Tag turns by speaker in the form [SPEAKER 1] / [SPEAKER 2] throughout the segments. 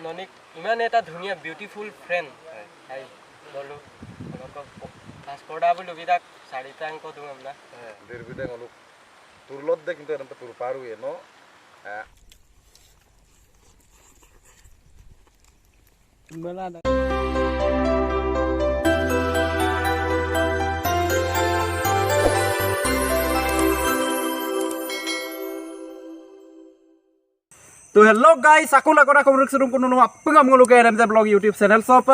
[SPEAKER 1] ননিক ইমান এটা ধুনীয়া বিউটিফুল ফ্ৰেণ্ড হয় ললো পাঁচশটা বুলি লবি তাক 4টা অংক দিওঁ আমরা
[SPEAKER 2] দেরবিতে গলু তুরলত দে কিন্তু এরম তুর পারু এনো
[SPEAKER 3] तो hello guys aku lakora kamu suruh kono apung amuluke RMZ blog YouTube channel sop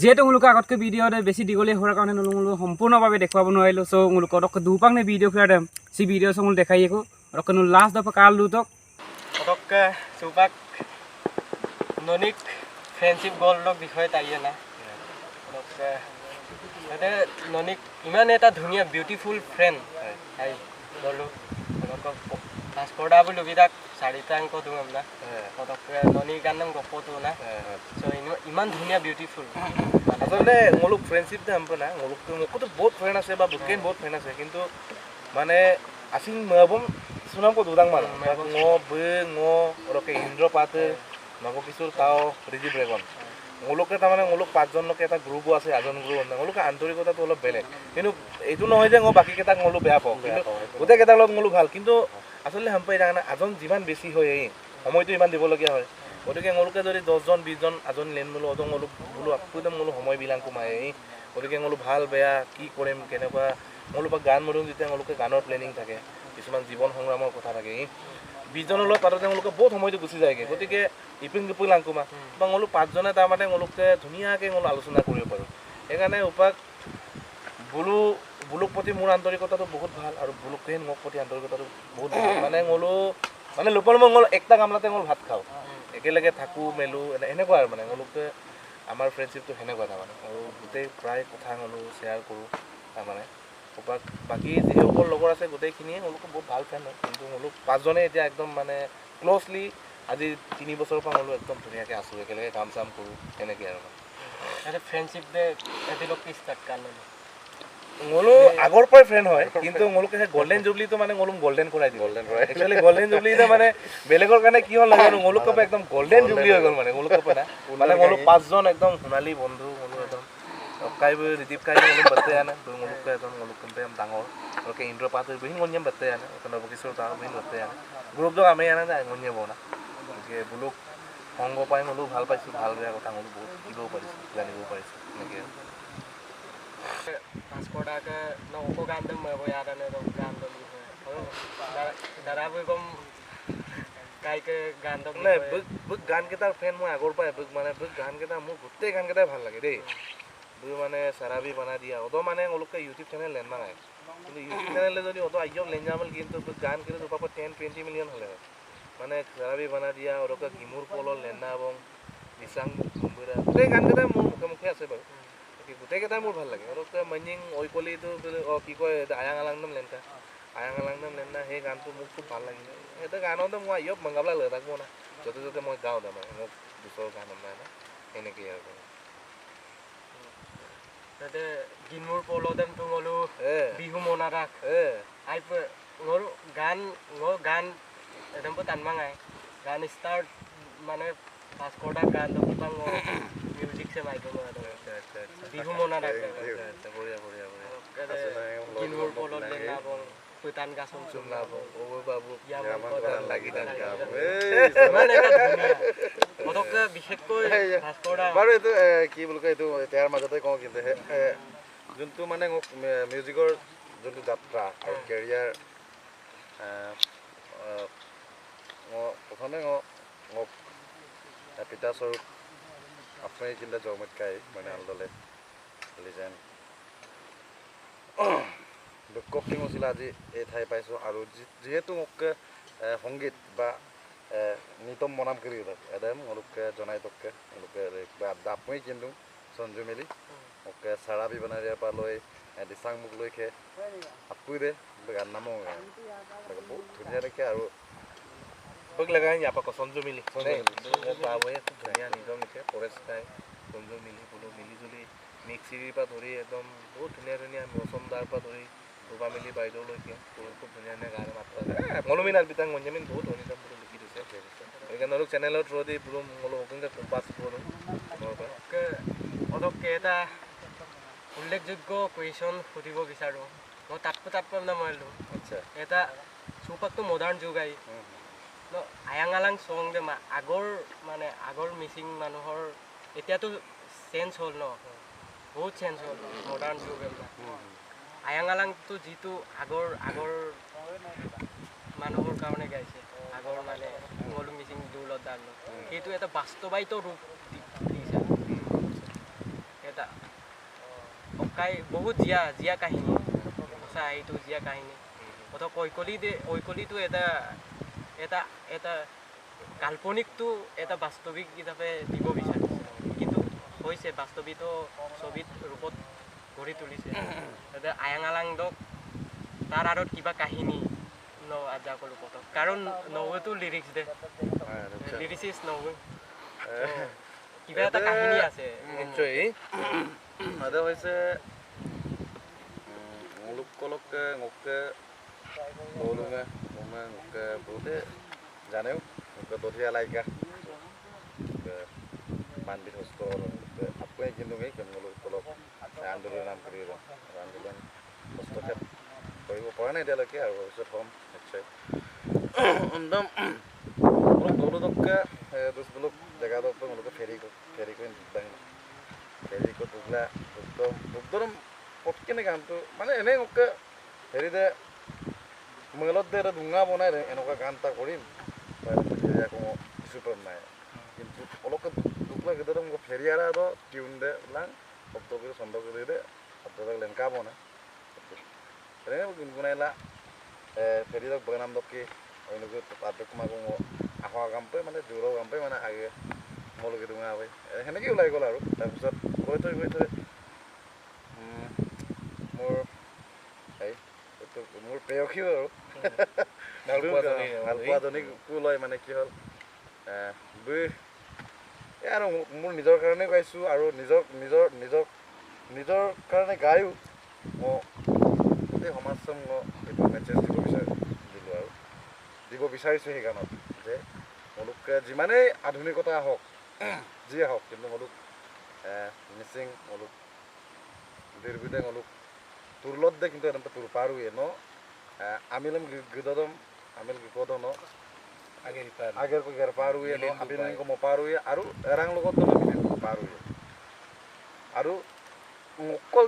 [SPEAKER 3] যেহেতু মুলুক আগতকে ভিডিওতে বেছি দিগলে হোৱাৰ কাৰণে নুলুঙলো সম্পূৰ্ণভাৱে দেখুৱাব নোৱাৰিলো সো মুলুক অতক দুপাংনে ভিডিও খুৰা দেম সি ভিডিও সঙ্গ দেখাই একো ৰকনো লাষ্ট দফা কাল লুতক
[SPEAKER 1] অতক সুপাক ননিক ফ্ৰেণ্ডশিপ গ'লক বিষয় তাইয়ে না অতক এতে ননিক ইমান এটা ধুনীয়া বিউটিফুল ফ্ৰেণ্ড হয় ললো অতক পাঁচশটা বুলি লবি তাক 4টা অংক দিওঁ আমরা অতক ননিৰ কাৰণে গপটো না সো ইমান ধুনীয়া বিউটিফুল
[SPEAKER 4] আসলে মোলুক ফ্রেন্ডশিপ দে আমপো না মোলুক তো মোকতো বহুত ফ্রেন্ড আছে বা বুকেন বহুত ফ্রেন্ড আছে কিন্তু মানে আসিং মবম সুনাম কো দুদাং মান ngo be ngo roke Indra পাতে মাগো কিশোর তাও রিজি ব্রেগন মোলুকে তার মানে মোলুক পাঁচজন লোকে এটা গ্রুপ আছে আজন গ্রুপ না মোলুক আন্তরিকতা তো অলপ বেলেগ কিন্তু এইটো নহয় যে বাকি কেটা মোলু বেয়া পাও গোটে কেটা লগ মোলু ভাল কিন্তু আসলে হাম্পাই না আজন জীবন বেশি হয় এই সময়টো ইমান দিবলগীয়া হয় গতিকে মোলুকে যদি 10 জন 20 জন আজন লেন মোলু অদং মোলু মোলু আকুদম মোলু সময় বিলাং কমাই গতিকে মোলু ভাল বেয়া কি কৰিম কেনেকুৱা মোলু পা গান মৰুম যেতিয়া মোলুকে গানৰ প্লেনিং থাকে কিছুমান জীৱন সংগ্ৰামৰ কথা থাকে 20 জনৰ লগত পাততে মোলুকে বহুত সময়টো গুচি যায়গে গতিকে ইপিং গপুই লাংকুমা বা মোলু 5 জনে তাৰ মানে মোলুকে ধুনীয়াকে মোলু আলোচনা কৰিব পাৰো একাৰণে উপাক বুলুক প্ৰতি মোৰ আন্তৰিকতাটো বহুত ভাল আৰু বুলুকেন মোক প্ৰতি আন্তৰিকতাটো বহুত মানে মোলু মানে লোপল মঙ্গল একটা কামলাতে মোল ভাত খাও একেলগে থাকো মেলু এনেকুৱা আৰু মানে মোলুকে আমাৰ ফ্ৰেণ্ডশিপটো হেনেকুৱা তাৰ মানে আৰু গোটেই প্ৰায় কথা মোলু শেয়াৰ কৰোঁ তাৰ মানে উপাক বাকি যিসকল লগৰ আছে গোটেইখিনিয়ে মোলুকে বহুত ভাল ফ্ৰেণ্ড হয় কিন্তু মোলু 5 জনে এতিয়া একদম মানে ক্লোজলি আজি 3 বছৰৰ পৰা মোলু একদম ধুনীয়াকে আছো একেলগে কাম চাম কৰোঁ এনেকৈ আৰু
[SPEAKER 1] মানে ফ্ৰেণ্ডশিপ দে এদিলক কি ষ্টাৰ্ট কালে
[SPEAKER 4] মোলু আগৰ পৰাই ফ্ৰেণ্ড হয় কিন্তু মোলুকে গোল্ডেন জুবলিটো মানে মোলু গোল্ডেন কৰাই দি গোল্ডেন কৰাই একচুয়ালি গোল্ডেন জুবলিটো মানে বেলেগৰ কাৰণে কি হ'ল লাগে মোলুক কপে একদম গোল্ডেন জুবলি হৈ গ'ল মানে মোলুক কপে না মানে মোলু 5 জন একদম সোণালী বন্ধু মোলু একদম কাইব ৰিদীপ কাইব মোলু বাতে আনে মোলুক একদম মোলুক কপে ডাঙৰ ওকে ইন্দ্ৰ পাতৰ বিহিন গঞ্জম বাতে আনে কনব কিশোৰ তা বিহিন বাতে আনে গ্ৰুপ দ আমি আনে যায় গঞ্জে বনা যে বুলুক সংগ পাই মোলু ভাল পাইছো ভাল বেয়া কথা মোলু বহুত কিবও পাৰিছো জানিব পাৰিছো এনেকৈ
[SPEAKER 1] পাঁচশটাকে নকো গান দম মই ইয়াৰানে গান দম দাদা কম কাইকে গান দম
[SPEAKER 4] নাই বুক গান কেটাৰ ফ্ৰেণ্ড মই আগৰ পৰাই বুক মানে বুক গান কেটা মোৰ গোটেই গান কেটাই ভাল লাগে দেই বুক মানে সাৰাবি বনা দিয়া অত মানে ওলোকে ইউটিউব চেনেল লেন নাই কিন্তু ইউটিউব চেনেলে যদি অত আইয়ম লেন যামল কিন্তু বুক গান কেটা তো পাপা 10-20 মিলিয়ন হলে মানে সাৰাবি বনা দিয়া ওলোকে গিমুৰ পল লেনা এবং বিসাং গুম্বুৰা গোটেই গান কেটা মোৰ মুখে মুখে আছে বাৰু গোটেই কেটাই মোৰ ভাল লাগে ওলোকে মনিং ওইকলিটো কি কয় আয়াং আলাংদম লেনকা আয়াং আলাংদম লেনা সেই গানটো মোক খুব ভাল লাগিলে এটা গানতে মই ইয়ক মংগাবলা লৈ থাকবো না যতে যতে মই গাওঁ তাৰমানে মোক দুচৰ গান নাই না এনেকৈ আৰু
[SPEAKER 1] তাতে গিনমুৰ পলদেম তুঙলো বিহু মনা ৰাখ আই গান একদম টানমাঙাই গান ষ্টাৰ্ট মানে পাঁচশটা গান দম মিউজিক সে মাইক বিহু মনা ৰাখ
[SPEAKER 4] বঢ়িয়া বঢ়িয়া বঢ়িয়া
[SPEAKER 1] গিনমুৰ পলদ লেনা বং পুতান গাছন
[SPEAKER 4] চুমলা বং ও বাবু লাগি দান
[SPEAKER 2] মানে
[SPEAKER 1] পদকে বিশেষকৈ ভাস্কৰদা
[SPEAKER 2] বাৰু এইটো কি বুলি কয় এইটো ইয়াৰ মাজতে কওঁ কিন্তু যোনটো মানে মিউজিকৰ যোনটো যাত্ৰা আৰু কেৰিয়াৰ প্ৰথমে মোক পিতাস্বৰূপ আপুনি জিলা জগমতকাই মানে আলদলে লিজেণ্ড দুঃখ হৈছিলে আজি এই ঠাই পাইছোঁ আৰু যিহেতু মোক সংগীত বা নিতম মনাম কৰি এদম ওলোকে জনাই তককে ওলোকে আপুনি কিন্তু সঞ্জু মেলি ওকে চাৰাবি বনাই দিয়াৰ পৰা লৈ দিচাং মোক লৈ খে আপুই দে গান নামো বহুত ধুনীয়া দেখে আৰু
[SPEAKER 4] বুক লগাই ইয়াৰ পৰা সঞ্জু মিলি বাবুৱে খুব ধুনীয়া নিজৰ লিখে পৰেশ গাই সঞ্জু মিলি বোলো মিলি জুলি মিক্সিৰ পৰা ধৰি একদম বহুত ধুনীয়া ধুনীয়া মৌচমদাৰ পৰা ধৰি ৰূপা মিলি বাইদেউলৈকে খুব ধুনীয়া ধুনীয়া গান মাত্ৰ মনুমিনাৰ বিতাং মঞ্জামিন বহুত ধুনীয়া বোলো লিখি দিছে সেইকাৰণে অলপ চেনেলৰ থ্ৰু দি বোলো বোলো অকণকে কম্পাছ কৰোঁ
[SPEAKER 1] পটককৈ এটা উল্লেখযোগ্য কুৱেশ্যন সুধিব বিচাৰোঁ মই তাতকৈ নামাৰিলোঁ
[SPEAKER 2] আচ্ছা
[SPEAKER 1] এটা চৌপাকটো মডাৰ্ণ যুগ আহি আয়াং আলাং চং যে আগৰ মিচিং মানুহৰ এতিয়াতো চেঞ্জ হ'ল ন বহুত চেঞ্জ হ'ল মডাৰ্ণ যুগ এইবিলাক আয়াং আলাংটো যিটো আগৰ মানুহৰ কাৰণে গাইছে আগৰ মলু মিচিং দৌলত দাগ সেইটো এটা বাস্তৱায়িত ৰূপ দিছে এটা বহুত জীয়া কাহিনী সঁচা এইটো জীয়া কাহিনী অথবা ঐকলিটো এটা কাল্পনিকটো এটা বাস্তৱিক হিচাপে দিব বিচাৰিছে কিন্তু হৈছে বাস্তৱিত ছবিত ৰূপত গঢ়ি তুলিছে তাতে আয়াং আলাংদক তাৰ আঁৰত কিবা কাহিনী আজা ক'লোঁ কত কাৰণ নৱেতো লিৰিক্স দে লিৰিচিষ্ট নৱে কিবা এটা কাহিনী আছে
[SPEAKER 4] নিশ্চয়
[SPEAKER 2] এটা হৈছে লোকলকে ngoke bolunga ngoma ngoke বহুতে জানেও ngoke দধিয়া লাইকা মানবিত হস্ত আপুনি কিন্তু লোকলক আন্দোলন নাম কৰি আন্দোলন হস্তক্ষেপ কৰিব পৰা নাই এতিয়ালৈকে আৰু ভৱিষ্যত হ'ম নিশ্চয় একদম দৌলতকে দোষবোলক জেগাত মোলোকে ফেৰি কৰি টুকলা একদম পটকেনে গানটো এনেই মোক হেৰিতে মেলত দে এটা ডুঙা বনাই দে এনেকুৱা গান এটা কৰিম আকৌ কিছু প্ৰম নাই কিন্তু অলপকে টুকলা ভিতৰত মোক ফেৰিয়াৰ টিউন দে লাং শব্দ কৰি চন্দ কৰি দে শব্দবিলাক লেংকা বনাই এনেকৈ গুণগুণাইলা ফেৰিদক বনাম দকি অন্যকে তাতে তোমাকো আহা গামপে জোৰৰ গামপে আগে মোলোকে ডুঙা হয় সেনেকৈ ওলাই গ'ল আৰু তাৰপিছত গৈ থৈ মোৰ প্ৰেয়সীও আৰু ভালপোৱাজনীকো লয় কি হ'ল আৰু মোৰ নিজৰ কাৰণে গাইছোঁ আৰু নিজৰ কাৰণে গায়ো মই গোটেই সমাজখন মই এইটো মেছেজ দিব বিচাৰিছোঁ সেই গানত যে মোলোকে যিমানেই আধুনিকতা হওক যিয়ে হওক কিন্তু মোলোক মিচিং মোলোক দিৰবিদে মোলোক তুৰলত দে কিন্তু এনেকৈ তুৰ পাৰোৱে ন আমিলম গিদদম আমিল গিকদন আগেৰ গেৰ পাৰোৱে ন আপিলংক মপাৰোৱে আৰু এৰাং লগত পাৰোৱে আৰু অকল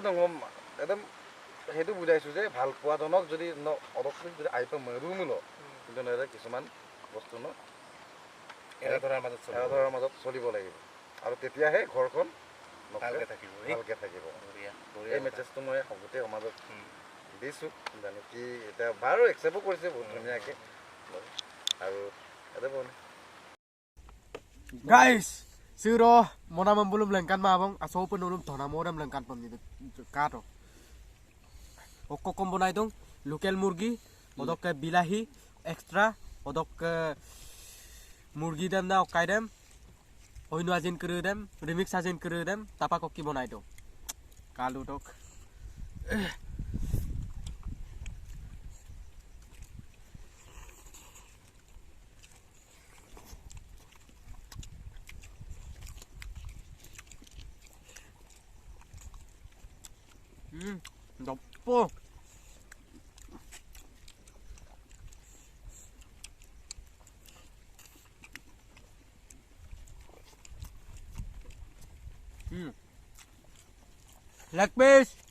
[SPEAKER 2] একদম সেইটো বুজাইছোঁ যে ভাল পোৱাজনক যদি অলপ যদি আহি পাই মেৰু মিল কিন্তু নহ'লে কিছুমান বস্তু এৰাধৰাৰ মাজত চলিব লাগিব আৰু তেতিয়াহে ঘৰখন ভালকৈ থাকিব এই মেছেজটো মই গোটেই সমাজত দিছোঁ জানো কি এতিয়া বাৰু একচেপ্টো কৰিছে বহুত ধুনীয়াকৈ আৰু এটা বনে
[SPEAKER 1] guys siro mona membelum lengkan mabang aso penulum thona modam lengkan pam ni kato okko kombo nai dong local murgi odok ke bilahi extra odok ke murgi dem na okai dem oinu ajin kru dem remix ajin kru dem tapa kokki bonai do kalu dok Doppo. Leg piece.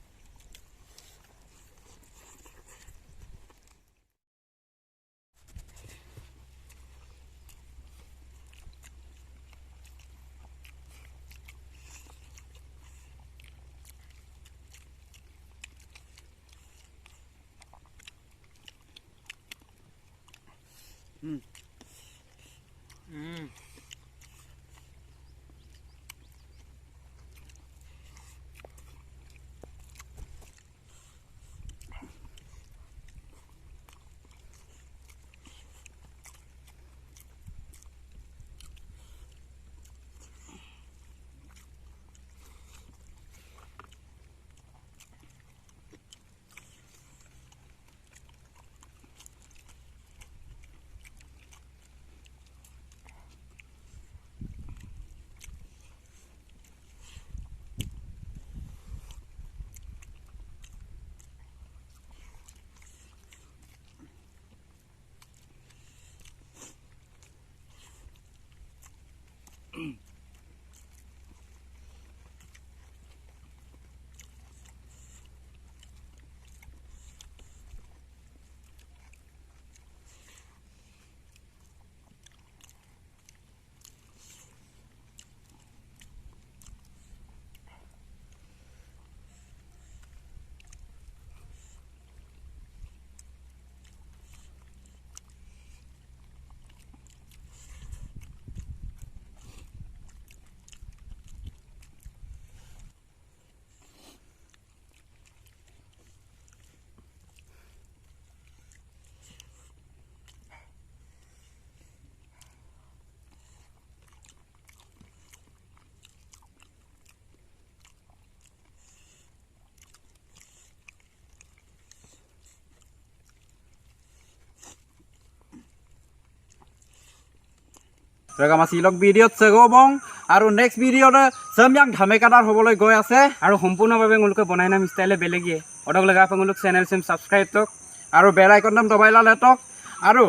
[SPEAKER 3] ৰগা মাছিলক ভিডিঅ'ত চেগবং আৰু next ভিডিঅ'ত চেময়াং ধামেকাদাৰ হ'বলৈ গৈ আছে আৰু সম্পূৰ্ণভাৱে তেওঁলোকে বনাই নাম ষ্টাইলে বেলেগিয়ে অডক লগা আপোনালোক চেনেল চেম ছাবস্ক্ৰাইব তক আৰু বেল আইকন নাম দবাই লালে তক আৰু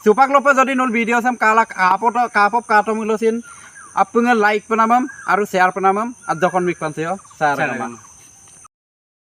[SPEAKER 3] চুপাক লোপে যদি নল ভিডিঅ' চাম কালাক কাপপ কাটমিলচিন আপুঙে লাইক পেনামাম আৰু শ্বেয়াৰ পেনামাম আৰু যখন মিক পানছে চাৰ